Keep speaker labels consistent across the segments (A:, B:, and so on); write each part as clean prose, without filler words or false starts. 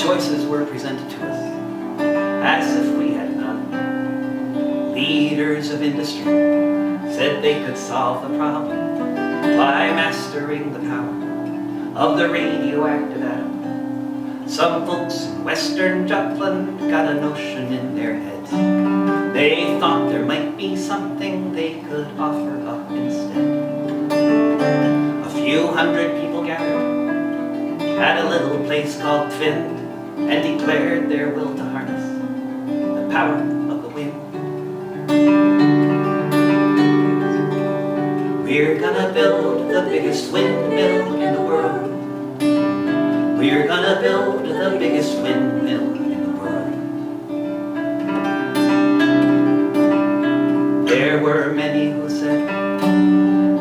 A: choices were presented to us, as if we had none. Leaders of industry said they could solve the problem by mastering the power of the radioactive atom. Some folks in Western Jutland got a notion in their heads. They thought there might be something they could offer up instead. A few hundred people gathered at a little place called Tvind and declared their will to harness the power of the wind. We're gonna build the biggest windmill in the world. We're gonna build the biggest windmill in the world. There were many who said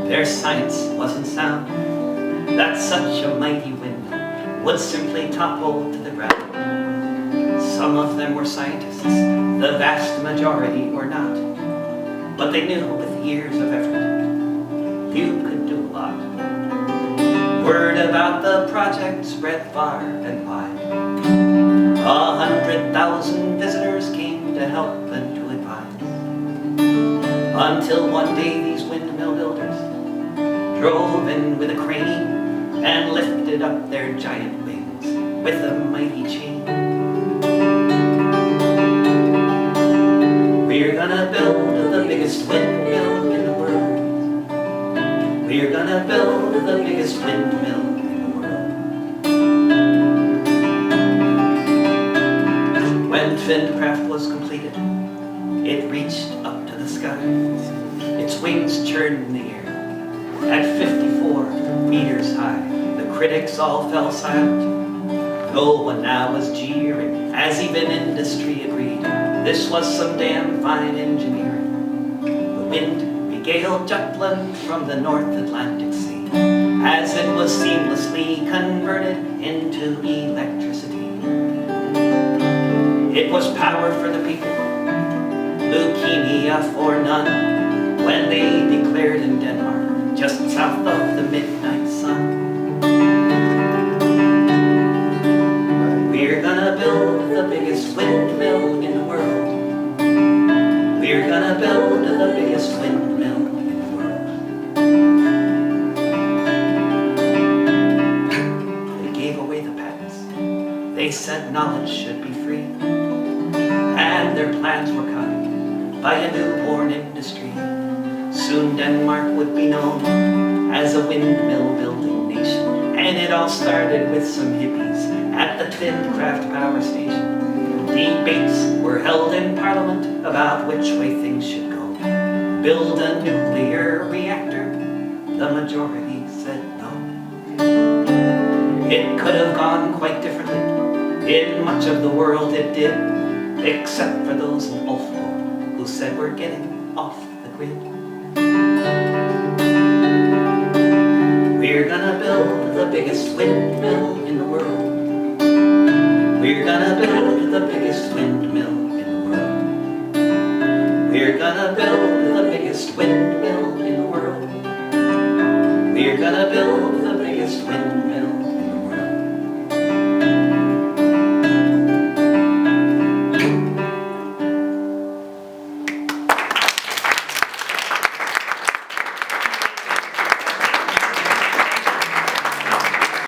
A: their science wasn't sound, that such a mighty windmill would simply topple to the ground. Some of them were scientists, the vast majority were not, but they knew with years of effort you could do a lot. Word about the project spread far and wide. 100,000 visitors came to help and to advise. Until one day these windmill builders drove in with a crane and lifted up their giant wings with a mighty chain. We're gonna build the biggest windmill in the world. We're gonna build the biggest windmill in the world. When Findcraft was completed, it reached up to the sky. Its wings churned in the air at 54 meters high. The critics all fell silent. No one now was jeering, as even industry agreed. This was some damn fine engineering. The wind regaled Jutland from the North Atlantic Sea, as it was seamlessly converted into electricity. It was power for the people, leukemia for none, when they declared in Denmark, just south of the midnight sun. We're gonna build the biggest windmill in the world. We're gonna build the biggest windmill in the world. They gave away the patents. They said knowledge should be free. And their plans were copied by a newborn industry. Soon Denmark would be known as a windmill building nation. And it all started with some hippies at the Findcraft power station. Debates were held in Parliament about which way things should go. Build a nuclear reactor? The majority said no. It could have gone quite differently. In much of the world it did, except for those in Oslo who said we're getting off the grid. We're gonna build the biggest windmill in the world. We're gonna build the biggest windmill in the world. We're gonna build the biggest windmill in the world. We're gonna build the biggest windmill.